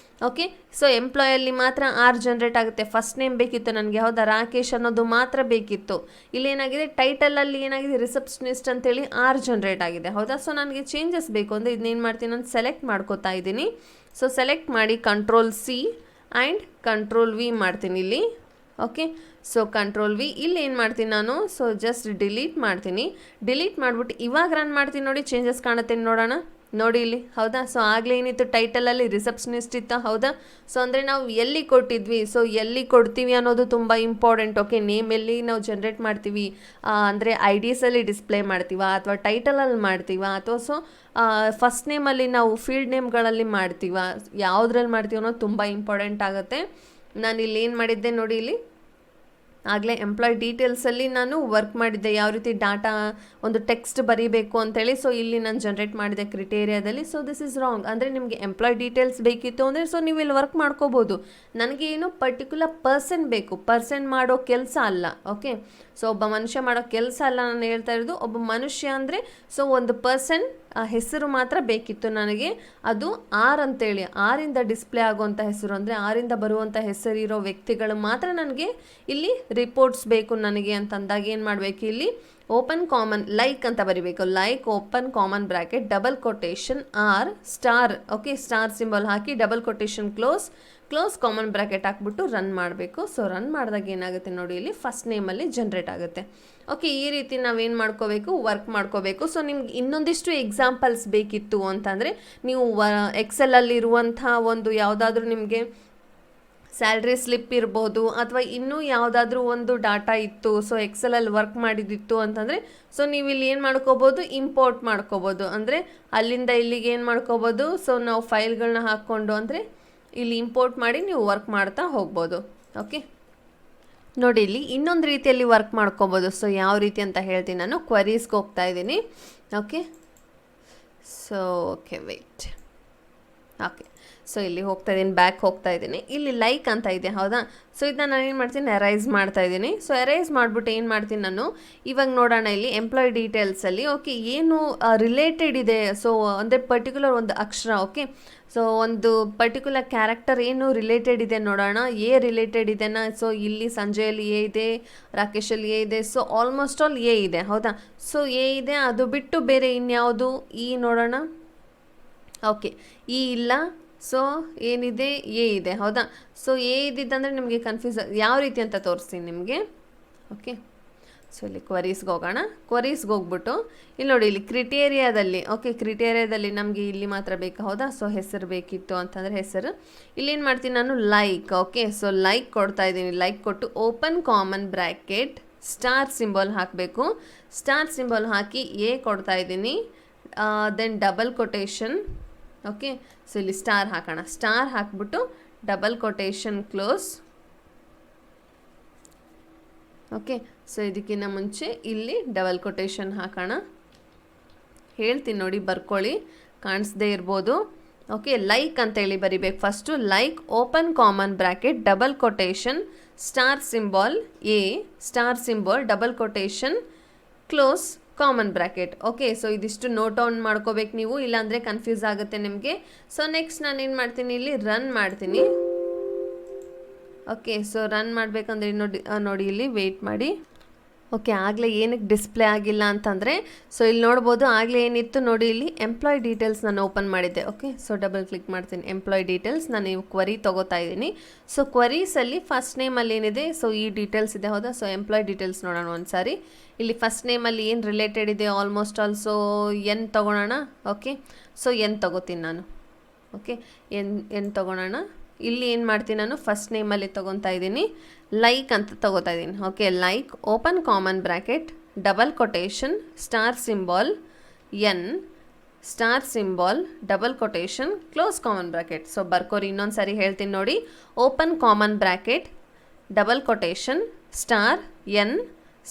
ಓಕೆ, ಸೊ ಎಂಪ್ಲಾಯಲ್ಲಿ ಮಾತ್ರ ಆರ್ ಜನ್ರೇಟ್ ಆಗುತ್ತೆ. ಫಸ್ಟ್ ನೇಮ್ ಬೇಕಿತ್ತು ನನಗೆ, ಹೌದಾ, ರಾಕೇಶ್ ಅನ್ನೋದು ಮಾತ್ರ ಬೇಕಿತ್ತು. ಇಲ್ಲಿ ಏನಾಗಿದೆ, ಟೈಟಲಲ್ಲಿ ಏನಾಗಿದೆ, ರಿಸೆಪ್ಷನಿಸ್ಟ್ ಅಂತೇಳಿ ಆರ್ ಜನ್ರೇಟ್ ಆಗಿದೆ, ಹೌದಾ. ಸೊ ನನಗೆ ಚೇಂಜಸ್ ಬೇಕು ಅಂದರೆ ಇದನ್ನೇನು ಮಾಡ್ತೀನಿ, ನಾನು ಸೆಲೆಕ್ಟ್ ಮಾಡ್ಕೋತಾ ಇದ್ದೀನಿ. ಸೊ ಸೆಲೆಕ್ಟ್ ಮಾಡಿ control C and control V ಮಾಡ್ತೀನಿ ಇಲ್ಲಿ. Okay, so control V. ಇಲ್ಲಿ ಏನು ಮಾಡ್ತೀನಿ ನಾನು, ಸೊ ಜಸ್ಟ್ ಡಿಲೀಟ್ ಮಾಡ್ತೀನಿ. ಡಿಲೀಟ್ ಮಾಡಿಬಿಟ್ಟು ಇವಾಗ ರನ್ ಮಾಡ್ತೀನಿ ನೋಡಿ, ಚೇಂಜಸ್ ಕಾಣುತ್ತೆ ನೋಡೋಣ. ನೋಡಿ ಇಲ್ಲಿ, ಹೌದಾ? ಸೊ ಆಗಲೇ ಏನಿತ್ತು ಟೈಟಲಲ್ಲಿ ರಿಸೆಪ್ಷನಿಸ್ಟ್ ಇತ್ತು, ಹೌದಾ? ಸೊ ಅಂದರೆ ನಾವು ಎಲ್ಲಿ ಕೊಟ್ಟಿದ್ವಿ, ಸೊ ಎಲ್ಲಿ ಕೊಡ್ತೀವಿ ಅನ್ನೋದು ತುಂಬ ಇಂಪಾರ್ಟೆಂಟ್. ಓಕೆ, ನೇಮ್ ಎಲ್ಲಿ ನಾವು ಜನ್ರೇಟ್ ಮಾಡ್ತೀವಿ ಅಂದರೆ IDsಲ್ಲಿ ಡಿಸ್ಪ್ಲೇ ಮಾಡ್ತೀವ ಅಥವಾ ಟೈಟಲಲ್ಲಿ ಮಾಡ್ತೀವ ಅಥವಾ ಸೊ ಫಸ್ಟ್ ನೇಮಲ್ಲಿ ನಾವು ಫೀಲ್ಡ್ ನೇಮ್ಗಳಲ್ಲಿ ಮಾಡ್ತೀವ, ಯಾವುದ್ರಲ್ಲಿ ಮಾಡ್ತೀವಿ ಅನ್ನೋದು ತುಂಬ ಇಂಪಾರ್ಟೆಂಟ್ ಆಗುತ್ತೆ. ನಾನು ಇಲ್ಲಿ ಏನು ಮಾಡಿದ್ದೆ ನೋಡಿ, ಇಲ್ಲಿ ಆಗಲೇ ಎಂಪ್ಲಾಯ್ ಡೀಟೇಲ್ಸಲ್ಲಿ ನಾನು ವರ್ಕ್ ಮಾಡಿದ್ದೆ, ಯಾವ ರೀತಿ ಡಾಟಾ ಒಂದು ಟೆಕ್ಸ್ಟ್ ಬರೀಬೇಕು ಅಂತೇಳಿ. ಸೊ ಇಲ್ಲಿ ನಾನು ಜನ್ರೇಟ್ ಮಾಡಿದೆ ಕ್ರಿಟೇರಿಯಾದಲ್ಲಿ. So this is wrong. ಅಂದರೆ ನಿಮಗೆ ಎಂಪ್ಲಾಯ್ ಡೀಟೇಲ್ಸ್ ಬೇಕಿತ್ತು ಅಂದರೆ ಸೊ ನೀವು ಇಲ್ಲಿ ವರ್ಕ್ ಮಾಡ್ಕೋಬೋದು. ನನಗೆ ಏನು ಪರ್ಟಿಕ್ಯುಲರ್ ಪರ್ಸನ್ ಬೇಕು, ಪರ್ಸನ್ ಮಾಡೋ ಕೆಲಸ ಅಲ್ಲ. ಓಕೆ, ಸೊ ಒಬ್ಬ ಮನುಷ್ಯ ಮಾಡೋ ಕೆಲಸ ಅಲ್ಲ ನಾನು ಹೇಳ್ತಾ ಇರೋದು. ಒಬ್ಬ ಮನುಷ್ಯ ಅಂದರೆ ಸೊ ಒಂದು ಪರ್ಸನ್ ಹೆಸರು ಮಾತ್ರ ಬೇಕಿತ್ತು ನನಗೆ. ಅದು ಆರ್ ಅಂತೇಳಿ, ಆರಿಂದ ಡಿಸ್ಪ್ಲೇ ಆಗುವಂಥ ಹೆಸರು, ಅಂದರೆ ಆರಿಂದ ಬರುವಂಥ ಹೆಸರಿರೋ ವ್ಯಕ್ತಿಗಳು ಮಾತ್ರ ನನಗೆ ಇಲ್ಲಿ ರಿಪೋರ್ಟ್ಸ್ ಬೇಕು ನನಗೆ ಅಂತಂದಾಗ ಏನು ಮಾಡಬೇಕು, ಇಲ್ಲಿ ಓಪನ್ ಕಾಮನ್ ಲೈಕ್ ಅಂತ ಬರಿಬೇಕು. Like open common bracket double quotation R star. Okay, star symbol ಹಾಕಿ double quotation close common bracket ಹಾಕ್ಬಿಟ್ಟು ರನ್ ಮಾಡಬೇಕು. ಸೊ ರನ್ ಮಾಡಿದಾಗ ಏನಾಗುತ್ತೆ ನೋಡಿ, ಇಲ್ಲಿ ಫಸ್ಟ್ ನೇಮಲ್ಲಿ ಜನ್ರೇಟ್ ಆಗುತ್ತೆ. ಓಕೆ, ಈ ರೀತಿ ನಾವೇನು ಮಾಡ್ಕೋಬೇಕು, ವರ್ಕ್ ಮಾಡ್ಕೋಬೇಕು. ಸೊ ನಿಮ್ಗೆ ಇನ್ನೊಂದಿಷ್ಟು ಎಕ್ಸಾಂಪಲ್ಸ್ ಬೇಕಿತ್ತು ಅಂತಂದರೆ ನೀವು ಎಕ್ಸೆಲಲ್ಲಿರುವಂಥ ಒಂದು ಯಾವುದಾದ್ರೂ ನಿಮಗೆ ಸ್ಯಾಲ್ರಿ ಸ್ಲಿಪ್ ಇರ್ಬೋದು ಅಥವಾ ಇನ್ನೂ ಯಾವುದಾದ್ರೂ ಒಂದು ಡಾಟಾ ಇತ್ತು, ಸೊ ಎಕ್ಸೆಲಲ್ಲಿ ವರ್ಕ್ ಮಾಡಿದಿತ್ತು ಅಂತಂದರೆ ಸೊ ನೀವು ಇಲ್ಲಿ ಏನು ಮಾಡ್ಕೋಬೋದು, ಇಂಪೋರ್ಟ್ ಮಾಡ್ಕೋಬೋದು. ಅಂದರೆ ಅಲ್ಲಿಂದ ಇಲ್ಲಿಗೆ ಏನು ಮಾಡ್ಕೋಬೋದು, ಸೊ ನಾವು ಫೈಲ್ಗಳನ್ನ ಹಾಕ್ಕೊಂಡು ಅಂದರೆ ಇಲ್ಲಿ ಇಂಪೋರ್ಟ್ ಮಾಡಿ ನೀವು ವರ್ಕ್ ಮಾಡ್ತಾ ಹೋಗ್ಬೋದು. ಓಕೆ, ನೋಡಿ ಇಲ್ಲಿ ಇನ್ನೊಂದು ರೀತಿಯಲ್ಲಿ ವರ್ಕ್ ಮಾಡ್ಕೋಬೋದು. ಸೊ ಯಾವ ರೀತಿ ಅಂತ ಹೇಳ್ತೀನಿ ನಾನು. ಕ್ವರೀಸ್ಗೆ ಹೋಗ್ತಾ ಇದ್ದೀನಿ. Okay, so okay wait. Okay, so ಇಲ್ಲಿ ಹೋಗ್ತಾ ಇದ್ದೀನಿ, ಬ್ಯಾಕ್ ಹೋಗ್ತಾ ಇದ್ದೀನಿ. ಇಲ್ಲಿ ಲೈಕ್ ಅಂತ ಇದೆ, ಹೌದಾ? ಸೊ ಇದನ್ನ ನಾನು ಏನು ಮಾಡ್ತೀನಿ, ಎರೈಸ್ ಮಾಡ್ತಾ ಇದ್ದೀನಿ. ಸೊ ಎರೈಸ್ ಮಾಡಿಬಿಟ್ಟು ಏನು ಮಾಡ್ತೀನಿ ನಾನು, ಇವಾಗ ನೋಡೋಣ ಇಲ್ಲಿ ಎಂಪ್ಲಾಯ್ ಡೀಟೇಲ್ಸಲ್ಲಿ. ಓಕೆ, ಏನು ರಿಲೇಟೆಡ್ ಇದೆ, ಸೊ ಅಂದರೆ ಪರ್ಟಿಕ್ಯುಲರ್ ಒಂದು ಅಕ್ಷರ. ಓಕೆ, ಸೊ ಒಂದು ಪರ್ಟಿಕ್ಯುಲರ್ ಕ್ಯಾರೆಕ್ಟರ್ ಏನು ರಿಲೇಟೆಡ್ ಇದೆ ನೋಡೋಣ. ಎ ರಿಲೇಟೆಡ್ ಇದೆನಾ? ಸೊ ಇಲ್ಲಿ ಸಂಜಯಲ್ಲಿ ಎ ಇದೆ, ರಾಕೇಶಲ್ಲಿ ಎ ಇದೆ, ಸೊ ಆಲ್ಮೋಸ್ಟ್ ಆಲ್ ಎ ಇದೆ, ಹೌದಾ? ಸೊ ಎ ಇದೆ, ಅದು ಬಿಟ್ಟು ಬೇರೆ ಇನ್ಯಾವುದು ಇ ನೋಡೋಣ. ಓಕೆ, ಇ ಇಲ್ಲ, ಸೊ ಏನಿದೆ, ಎ ಇದೆ, ಹೌದಾ? ಸೊ ಎ ಇದ್ದಿದ್ದಂದರೆ ನಿಮಗೆ ಕನ್ಫ್ಯೂಸ್ ಯಾವ ರೀತಿ ಅಂತ ತೋರಿಸ್ತೀನಿ ನಿಮಗೆ. ಓಕೆ, ಸೊ ಇಲ್ಲಿ ಕ್ವರೀಸ್ಗೆ ಹೋಗೋಣ. ಕ್ವರೀಸ್ಗೆ ಹೋಗ್ಬಿಟ್ಟು ಇಲ್ಲಿ ನೋಡಿ, ಇಲ್ಲಿ ಕ್ರಿಟೇರಿಯಾದಲ್ಲಿ, ಓಕೆ ಕ್ರಿಟೇರಿಯಾದಲ್ಲಿ ನಮಗೆ ಇಲ್ಲಿ ಮಾತ್ರ ಬೇಕು, ಹೌದಾ? ಸೊ ಹೆಸರು ಬೇಕಿತ್ತು ಅಂತಂದರೆ ಹೆಸರು. ಇಲ್ಲೇನು ಮಾಡ್ತೀನಿ ನಾನು, ಲೈಕ್. ಓಕೆ, ಸೊ ಲೈಕ್ ಕೊಡ್ತಾ ಇದ್ದೀನಿ. ಲೈಕ್ ಕೊಟ್ಟು open common bracket star symbol ಹಾಕಬೇಕು. ಸ್ಟಾರ್ ಸಿಂಬಲ್ ಹಾಕಿ ಎ ಕೊಡ್ತಾ ಇದ್ದೀನಿ. Then double quotation. Okay, so ಇಲ್ಲಿ ಸ್ಟಾರ್ ಹಾಕೋಣ. ಸ್ಟಾರ್ ಹಾಕ್ಬಿಟ್ಟು double quotation close. Okay, so ಇದಕ್ಕಿಂತ ಮುಂಚೆ ಇಲ್ಲಿ ಡಬಲ್ ಕೊಟೇಶನ್ ಹಾಕೋಣ. ಹೇಳ್ತೀನಿ ನೋಡಿ, ಬರ್ಕೊಳ್ಳಿ, ಕಾಣಿಸ್ದೇ ಇರ್ಬೋದು. ಓಕೆ, ಲೈಕ್ ಅಂತೇಳಿ ಬರಿಬೇಕು first. Like open common bracket double quotation star symbol A, star symbol double quotation close common bracket. Okay, so ಇದಿಷ್ಟು ನೋಟ್ ಡೌನ್ ಮಾಡ್ಕೋಬೇಕು ನೀವು, ಇಲ್ಲಾಂದರೆ ಕನ್ಫ್ಯೂಸ್ ಆಗುತ್ತೆ ನಿಮಗೆ. ಸೊ ನೆಕ್ಸ್ಟ್ ನಾನು ಏನು ಮಾಡ್ತೀನಿ, ಇಲ್ಲಿ ರನ್ ಮಾಡ್ತೀನಿ. ಓಕೆ, ಸೊ ರನ್ ಮಾಡಬೇಕಂದ್ರೆ ನೋಡಿ ಇಲ್ಲಿ ವೆಯ್ಟ್ ಮಾಡಿ. ಓಕೆ, ಆಗಲೇ ಏನಕ್ಕೆ ಡಿಸ್ಪ್ಲೇ ಆಗಿಲ್ಲ ಅಂತಂದರೆ ಸೊ ಇಲ್ಲಿ ನೋಡ್ಬೋದು, ಆಗಲೇ ಏನಿತ್ತು ನೋಡಿ, ಇಲ್ಲಿ ಎಂಪ್ಲಾಯ್ ಡೀಟೇಲ್ಸ್ ನಾನು ಓಪನ್ ಮಾಡಿದ್ದೆ. ಓಕೆ, ಸೊ ಡಬಲ್ ಕ್ಲಿಕ್ ಮಾಡ್ತೀನಿ. ಎಂಪ್ಲಾಯ್ ಡೀಟೇಲ್ಸ್ ನಾನು ನೀವು ಕ್ವರಿ ತೊಗೋತಾ ಇದ್ದೀನಿ. ಸೊ ಕ್ವರೀಸಲ್ಲಿ ಫಸ್ಟ್ ನೇಮಲ್ಲಿ ಏನಿದೆ, ಸೊ ಈ ಡೀಟೇಲ್ಸ್ ಇದೆ, ಹೌದಾ? ಸೊ ಎಂಪ್ಲಾಯ್ ಡೀಟೇಲ್ಸ್ ನೋಡೋಣ ಒಂದು ಸಾರಿ. ಇಲ್ಲಿ ಫಸ್ಟ್ ನೇಮಲ್ಲಿ ಏನು ರಿಲೇಟೆಡ್ ಇದೆ, ಆಲ್ಮೋಸ್ಟ್ ಆಲ್ಸೋ ಎನ್ ತೊಗೊಳೋಣ. ಓಕೆ, ಸೊ ಎನ್ ತೊಗೋತೀನಿ ನಾನು. ಓಕೆ, ಎನ್ ತೊಗೊಳೋಣ. ಇಲ್ಲಿ ಏನು ಮಾಡ್ತೀನಿ ನಾನು, ಫಸ್ಟ್ ನೇಮಲ್ಲಿ ತೊಗೊತಾ ಇದ್ದೀನಿ, ಲೈಕ್ ಅಂತ ತೊಗೋತಾ ಇದ್ದೀನಿ. Okay, like open common bracket double quotation star symbol N, star symbol double quotation close common bracket. So ಬರ್ಕೋರಿ, ಇನ್ನೊಂದು ಸಾರಿ ಹೇಳ್ತೀನಿ ನೋಡಿ. Open common bracket double quotation star N,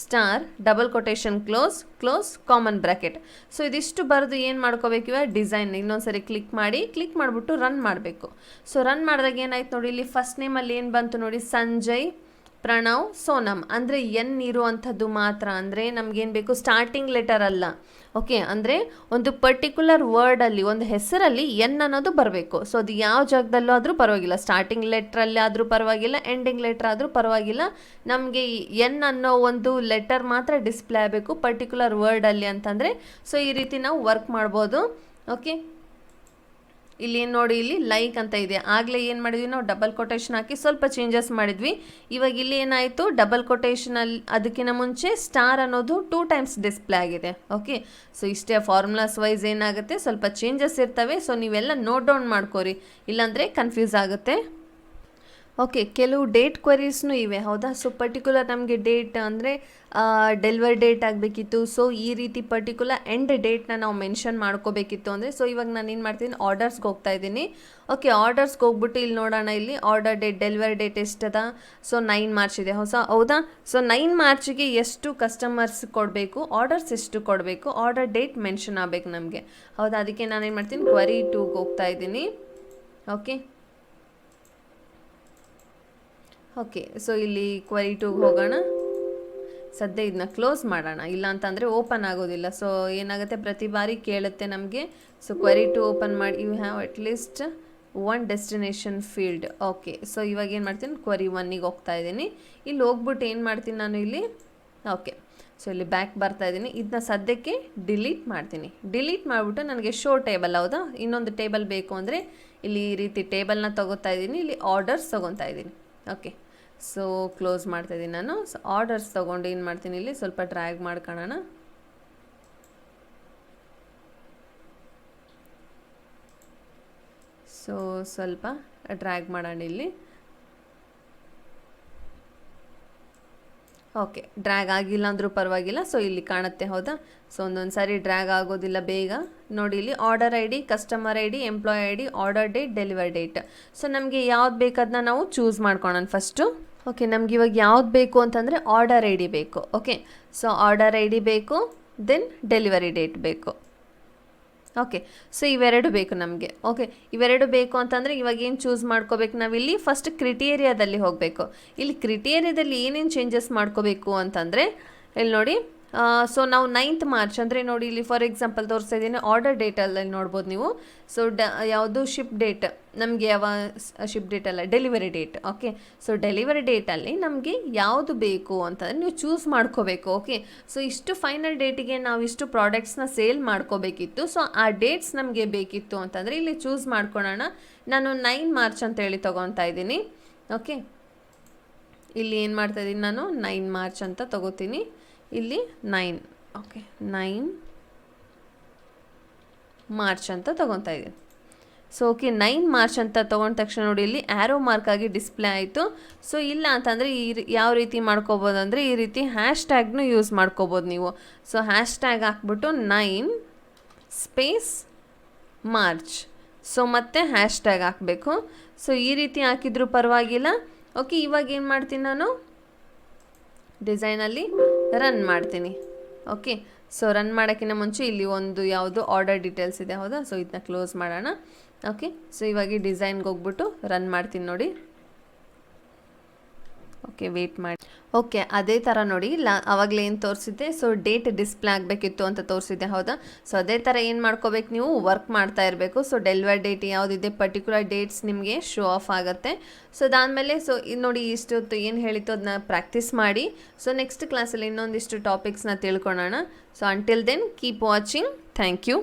star double quotation close common bracket. So ಇದಿಷ್ಟು ಬರೆದು ಏನು ಮಾಡ್ಕೋಬೇಕು, ಇವಾಗ ಡಿಸೈನ್ ಇನ್ನೊಂದ್ಸರಿ ಕ್ಲಿಕ್ ಮಾಡಿಬಿಟ್ಟು ರನ್ ಮಾಡಬೇಕು. ಸೊ ರನ್ ಮಾಡಿದಾಗ ಏನಾಯ್ತು ನೋಡಿ, ಇಲ್ಲಿ ಫಸ್ಟ್ ನೇಮಲ್ಲಿ ಏನು ಬಂತು ನೋಡಿ, ಸಂಜಯ್ ಪ್ರಣವ್ ಸೋನಮ್. ಅಂದರೆ ಎನ್ ಇರುವಂಥದ್ದು ಮಾತ್ರ, ಅಂದರೆ ನಮಗೇನು ಬೇಕು, ಸ್ಟಾರ್ಟಿಂಗ್ ಲೆಟರ್ ಅಲ್ಲ. ಓಕೆ, ಅಂದರೆ ಒಂದು ಪರ್ಟಿಕ್ಯುಲರ್ ವರ್ಡಲ್ಲಿ, ಒಂದು ಹೆಸರಲ್ಲಿ ಎನ್ ಅನ್ನೋದು ಬರಬೇಕು. ಸೊ ಅದು ಯಾವ ಜಾಗದಲ್ಲೂ ಆದರೂ ಪರವಾಗಿಲ್ಲ, ಸ್ಟಾರ್ಟಿಂಗ್ ಲೆಟ್ರಲ್ಲಿ ಆದರೂ ಪರವಾಗಿಲ್ಲ, ಎಂಡಿಂಗ್ ಲೆಟ್ರ್ ಆದರೂ ಪರವಾಗಿಲ್ಲ, ನಮಗೆ ಎನ್ ಅನ್ನೋ ಒಂದು ಲೆಟರ್ ಮಾತ್ರ ಡಿಸ್ಪ್ಲೇ ಆಗಬೇಕು ಪರ್ಟಿಕ್ಯುಲರ್ ವರ್ಡಲ್ಲಿ ಅಂತಂದರೆ. ಸೊ ಈ ರೀತಿ ನಾವು ವರ್ಕ್ ಮಾಡ್ಬೋದು. ಓಕೆ, ಇಲ್ಲಿ ಏನು ನೋಡಿ, ಇಲ್ಲಿ ಲೈಕ್ ಅಂತ ಇದೆ. ಆಗಲೇ ಏನು ಮಾಡಿದ್ವಿ ನಾವು, ಡಬಲ್ ಕೊಟೇಶನ್ ಹಾಕಿ ಸ್ವಲ್ಪ ಚೇಂಜಸ್ ಮಾಡಿದ್ವಿ. ಇವಾಗ ಇಲ್ಲಿ ಏನಾಯಿತು, ಡಬಲ್ ಕೊಟೇಶನಲ್ಲಿ ಅದಕ್ಕಿಂತ ಮುಂಚೆ ಸ್ಟಾರ್ ಅನ್ನೋದು 2 ಟೈಮ್ಸ್ ಡಿಸ್ಪ್ಲೇ ಆಗಿದೆ. ಓಕೆ, ಸೊ ಇಷ್ಟೇ. ಫಾರ್ಮುಲಾಸ್ ವೈಸ್ ಏನಾಗುತ್ತೆ, ಸ್ವಲ್ಪ ಚೇಂಜಸ್ ಇರ್ತವೆ. ಸೊ ನೀವೆಲ್ಲ ನೋಟ್ ಡೌನ್ ಮಾಡ್ಕೋರಿ, ಇಲ್ಲಾಂದರೆ ಕನ್ಫ್ಯೂಸ್ ಆಗುತ್ತೆ. ಓಕೆ, ಕೆಲವು ಡೇಟ್ ಕ್ವರೀಸ್ನೂ ಇವೆ, ಹೌದಾ. ಸೊ ಪರ್ಟಿಕ್ಯುಲರ್ ನಮಗೆ ಡೇಟ್ ಅಂದರೆ ಡೆಲಿವರಿ ಡೇಟ್ ಆಗಬೇಕಿತ್ತು. ಸೊ ಈ ರೀತಿ ಪರ್ಟಿಕ್ಯುಲರ್ ಎಂಡ್ ಡೇಟ್ನ ನಾವು ಮೆನ್ಷನ್ ಮಾಡ್ಕೋಬೇಕಿತ್ತು ಅಂದರೆ, ಸೊ ಇವಾಗ ನಾನು ಏನು ಮಾಡ್ತೀನಿ, ಆರ್ಡರ್ಸ್ಗೆ ಹೋಗ್ತಾ ಇದ್ದೀನಿ. ಓಕೆ, ಆರ್ಡರ್ಸ್ಗೆ ಹೋಗ್ಬಿಟ್ಟು ಇಲ್ಲಿ ನೋಡೋಣ, ಇಲ್ಲಿ ಆರ್ಡರ್ ಡೇಟ್, ಡೆಲಿವರಿ ಡೇಟ್ ಎಷ್ಟದ, ಸೊ 9 ಮಾರ್ಚ್ ಇದೆ, ಹೌದಾ. ಸೊ 9 ಮಾರ್ಚಿಗೆ ಎಷ್ಟು ಕಸ್ಟಮರ್ಸ್ ಕೊಡಬೇಕು, ಆರ್ಡರ್ಸ್ ಎಷ್ಟು ಕೊಡಬೇಕು, ಆರ್ಡರ್ ಡೇಟ್ ಮೆನ್ಷನ್ ಆಗಬೇಕು ನಮಗೆ, ಹೌದಾ. ಅದಕ್ಕೆ ನಾನೇನು ಮಾಡ್ತೀನಿ, ಕ್ವರಿ 2ಗೆ ಹೋಗ್ತಾ ಇದ್ದೀನಿ. ಓಕೆ, ಸೊ ಇಲ್ಲಿ ಕ್ವರಿ 2ಗೆ ಹೋಗೋಣ. ಸದ್ಯ ಇದನ್ನ ಕ್ಲೋಸ್ ಮಾಡೋಣ, ಇಲ್ಲ ಅಂತಂದರೆ ಓಪನ್ ಆಗೋದಿಲ್ಲ. ಸೊ ಏನಾಗುತ್ತೆ, ಪ್ರತಿ ಬಾರಿ ಕೇಳುತ್ತೆ ನಮಗೆ. ಸೊ ಕ್ವರಿ 2 ಓಪನ್ ಮಾಡಿ, you have at least 1 destination field. Okay, so ಇವಾಗ ಏನು ಮಾಡ್ತೀನಿ, ಕ್ವರಿ 1ಗೆ ಹೋಗ್ತಾ ಇದ್ದೀನಿ. ಇಲ್ಲಿ ಹೋಗ್ಬಿಟ್ಟು ಏನು ಮಾಡ್ತೀನಿ ನಾನು ಇಲ್ಲಿ, ಓಕೆ, ಸೊ ಇಲ್ಲಿ ಬ್ಯಾಕ್ ಬರ್ತಾ ಇದ್ದೀನಿ. ಇದನ್ನ ಸದ್ಯಕ್ಕೆ ಡಿಲೀಟ್ ಮಾಡ್ತೀನಿ. ಡಿಲೀಟ್ ಮಾಡಿಬಿಟ್ಟು ನನಗೆ ಶೋ ಟೇಬಲ್, ಹೌದಾ, ಇನ್ನೊಂದು ಟೇಬಲ್ ಬೇಕು ಅಂದರೆ ಇಲ್ಲಿ ಈ ರೀತಿ ಟೇಬಲ್ನ ತೊಗೋತಾ ಇದ್ದೀನಿ. ಇಲ್ಲಿ ಆರ್ಡರ್ಸ್ ತೊಗೊತಾ ಇದ್ದೀನಿ. ಓಕೆ, ಸೊ ಕ್ಲೋಸ್ ಮಾಡ್ತಾಯಿದ್ದೀನಿ ನಾನು. ಸೊ ಆರ್ಡರ್ಸ್ ತೊಗೊಂಡು ಏನು ಮಾಡ್ತೀನಿ, ಇಲ್ಲಿ ಸ್ವಲ್ಪ ಡ್ರ್ಯಾಗ್ ಮಾಡ್ಕೊಳ್ಳೋಣ. ಸೊ ಸ್ವಲ್ಪ ಡ್ರ್ಯಾಗ್ ಮಾಡೋಣ ಇಲ್ಲಿ. ಓಕೆ, ಡ್ರ್ಯಾಗ್ ಆಗಿಲ್ಲ ಅಂದರೂ ಪರವಾಗಿಲ್ಲ. ಸೊ ಇಲ್ಲಿ ಕಾಣುತ್ತೆ, ಹೌದಾ. ಸೊ ಒಂದೊಂದು ಸಾರಿ ಡ್ರ್ಯಾಗ್ ಆಗೋದಿಲ್ಲ ಬೇಗ. ನೋಡಿ ಇಲ್ಲಿ order I D, customer I D, employee I D, order date, delivery date. So ನಮಗೆ ಯಾವ್ದು ಬೇಕಾದನ್ನ ನಾವು ಚೂಸ್ ಮಾಡ್ಕೊಳ್ಳೋಣ ಫಸ್ಟು. ಓಕೆ, ನಮ್ಗೆ ಇವಾಗ ಯಾವ್ದು ಬೇಕು ಅಂತಂದರೆ ಆರ್ಡರ್ ಐ ಡಿ ಬೇಕು. Okay, so order I D ಬೇಕು, ದೆನ್ ಡೆಲಿವರಿ ಡೇಟ್ ಬೇಕು. ಓಕೆ, ಸೊ ಇವೆರಡು ಬೇಕು ನಮಗೆ. ಓಕೆ, ಇವೆರಡು ಬೇಕು ಅಂತಂದರೆ ಇವಾಗ ಏನು ಚೂಸ್ ಮಾಡ್ಕೋಬೇಕು ನಾವಿಲ್ಲಿ, ಫಸ್ಟ್ ಕ್ರಿಟೇರಿಯಾದಲ್ಲಿ ಹೋಗಬೇಕು. ಇಲ್ಲಿ ಕ್ರಿಟೇರಿಯಾದಲ್ಲಿ ಏನೇನು ಚೇಂಜಸ್ ಮಾಡ್ಕೋಬೇಕು ಅಂತಂದರೆ, ಇಲ್ಲಿ ನೋಡಿ, ಸೊ ನಾವು 9th ಮಾರ್ಚ್ ಅಂದರೆ ನೋಡಿ ಇಲ್ಲಿ ಫಾರ್ ಎಕ್ಸಾಂಪಲ್ ತೋರಿಸ್ತಾ ಇದ್ದೀನಿ, ಆರ್ಡರ್ ಡೇಟಲ್ಲಿ ನೋಡ್ಬೋದು ನೀವು. ಸೊ ಯಾವುದು ಶಿಪ್ ಡೇಟ್, ನಮಗೆ ಯಾವ ಶಿಪ್ ಡೇಟ್ ಅಲ್ಲ, delivery date. Okay, so delivery ಡೇಟಲ್ಲಿ ನಮಗೆ ಯಾವುದು ಬೇಕು ಅಂತಂದರೆ ನೀವು ಚೂಸ್ ಮಾಡ್ಕೋಬೇಕು. ಓಕೆ, ಸೊ ಇಷ್ಟು ಫೈನಲ್ ಡೇಟಿಗೆ ನಾವು ಇಷ್ಟು ಪ್ರಾಡಕ್ಟ್ಸ್ನ ಸೇಲ್ ಮಾಡ್ಕೋಬೇಕಿತ್ತು. ಸೊ ಆ ಡೇಟ್ಸ್ ನಮಗೆ ಬೇಕಿತ್ತು ಅಂತಂದರೆ ಇಲ್ಲಿ ಚೂಸ್ ಮಾಡ್ಕೊಳ್ಳೋಣ. ನಾನು 9 ಮಾರ್ಚ್ ಅಂತೇಳಿ ತೊಗೊತಾ ಇದ್ದೀನಿ. ಓಕೆ, ಇಲ್ಲಿ ಏನು ಮಾಡ್ತಾಯಿದ್ದೀನಿ ನಾನು, 9 ಮಾರ್ಚ್ ಅಂತ ತೊಗೋತೀನಿ. ಇಲ್ಲಿ 9, ಓಕೆ, 9 ಮಾರ್ಚ್ ಅಂತ ತೊಗೊತಾ ಇದ್ದೀನಿ. ಸೊ ಓಕೆ, 9 ಮಾರ್ಚ್ ಅಂತ ತೊಗೊಂಡ ತಕ್ಷಣ ನೋಡಿ ಇಲ್ಲಿ ಆ್ಯರೋ ಮಾರ್ಕ್ ಆಗಿ ಡಿಸ್ಪ್ಲೇ ಆಯಿತು. ಸೊ ಇಲ್ಲ ಅಂತಂದರೆ ಯಾವ ರೀತಿ ಮಾಡ್ಕೋಬೋದು ಅಂದರೆ, ಈ ರೀತಿ ಹ್ಯಾಶ್ ಟ್ಯಾಗ್ನು ಯೂಸ್ ಮಾಡ್ಕೋಬೋದು ನೀವು. ಸೊ ಹ್ಯಾಶ್ ಟ್ಯಾಗ್ ಹಾಕ್ಬಿಟ್ಟು 9 ಸ್ಪೇಸ್ ಮಾರ್ಚ್, ಸೊ ಮತ್ತೆ ಹ್ಯಾಶ್ ಟ್ಯಾಗ್ ಹಾಕಬೇಕು. ಸೊ ಈ ರೀತಿ ಹಾಕಿದ್ರೂ ಪರವಾಗಿಲ್ಲ. ಓಕೆ, ಇವಾಗ ಏನು ಮಾಡ್ತೀನಿ ನಾನು, ಡಿಸೈನಲ್ಲಿ ರನ್ ಮಾಡ್ತೀನಿ. ಓಕೆ, ಸೊ ರನ್ ಮಾಡೋಕ್ಕಿಂತ ಮುಂಚೆ ಇಲ್ಲಿ ಒಂದು ಯಾವುದು ಆರ್ಡರ್ ಡೀಟೇಲ್ಸ್ ಇದೆ, ಹೌದಾ. ಸೊ ಇದನ್ನ ಕ್ಲೋಸ್ ಮಾಡೋಣ. ಓಕೆ, ಸೊ ಇವಾಗ ಡಿಸೈನ್ಗೆ ಹೋಗ್ಬಿಟ್ಟು ರನ್ ಮಾಡ್ತೀನಿ ನೋಡಿ. ಓಕೆ, ವೇಟ್ ಮಾಡಿ. ಓಕೆ, ಅದೇ ಥರ ನೋಡಿ, ಆವಾಗಲೇ ಏನು ತೋರಿಸಿದ್ದೆ, ಸೊ ಡೇಟ್ ಡಿಸ್ಪ್ಲೇ ಆಗಬೇಕಿತ್ತು ಅಂತ ತೋರಿಸಿದ್ದೆ, ಹೌದಾ. ಸೊ ಅದೇ ಥರ ಏನು ಮಾಡ್ಕೋಬೇಕು, ನೀವು ವರ್ಕ್ ಮಾಡ್ತಾ ಇರಬೇಕು. ಸೊ ಡೆಲಿವರಿ ಡೇಟ್ ಯಾವುದಿದೆ, ಪರ್ಟಿಕ್ಯುಲರ್ ಡೇಟ್ಸ್ ನಿಮಗೆ ಶೋ ಆಫ್ ಆಗುತ್ತೆ. ಸೊ ಅದಾದಮೇಲೆ ಸೊ ಇದು ನೋಡಿ, ಇಷ್ಟೊತ್ತು ಏನು ಹೇಳಿತ್ತು ಅದನ್ನ ಪ್ರಾಕ್ಟೀಸ್ ಮಾಡಿ. ಸೊ ನೆಕ್ಸ್ಟ್ ಕ್ಲಾಸಲ್ಲಿ ಇನ್ನೊಂದಿಷ್ಟು ಟಾಪಿಕ್ಸ್ನ ತಿಳ್ಕೊಳ್ಳೋಣ. So until then keep watching. Thank you.